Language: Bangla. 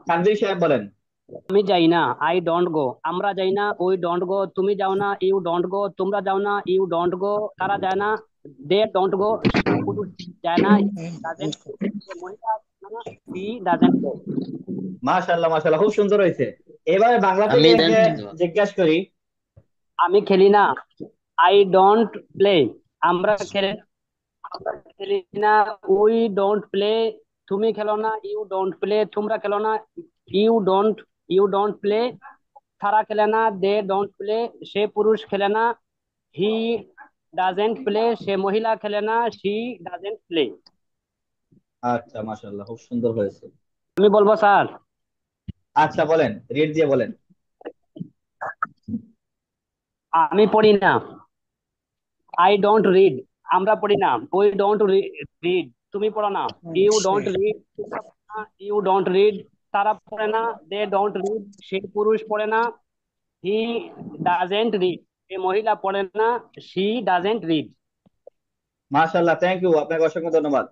তানভীর সাহেব বলেন। আমি যাই না, আই ডোন্ট গো। আমরা যাই না, উই ডোন্ট গো। তুমি যাও না, ইউ ডোন্ট গো। তোমরা যাও না, ইউ ডোন্ট গো। তারা যায় না, দে ডোন্ট গো। পুরুষ যায় না, ডাজেন্ট। মহিলা যায় না, হি ডাজেন্ট গো। মাশাআল্লাহ মাশাআল্লাহ, খুব সুন্দর হয়েছে। এবারে বাংলা থেকে আমি দেন। জিজ্ঞাসা করি। আমি খেলি না, আই ডোন্ট প্লে। আমরা খেলি আমরা খেলি না, উই ডোন্ট প্লে। তুমি খেলো না, ইউ ডোন্ট প্লে। তোমরা খেলো না, you don't you don't play. তারা খেলে না, দে ডোন্ট প্লে। সে পুরুষ খেলে না, হি ডাজেন্ট প্লে। সে মহিলা খেলে না, শি ডাজেন্ট প্লে। আচ্ছা, মাশাআল্লাহ, খুব সুন্দর হয়েছে। আমি বলবো স্যার। আচ্ছা বলেন, রেড দিয়ে বলেন। আমি পড়ি না, আই ডোন্ট রিড। আমরা পড়ি না, উই ডোন্ট রিড। তুমি পড়ো না, you don't read. You don't read. তারা পড়ে না, দে ডোন্ট রিড। সে পুরুষ পড়ে না, হি ডাজেন্ট রিড। সে মহিলা পড়ে না, শি ডাজেন্ট রিড। মাশাআল্লাহ, থ্যাংক ইউ, আপনাকে অসংখ্য ধন্যবাদ।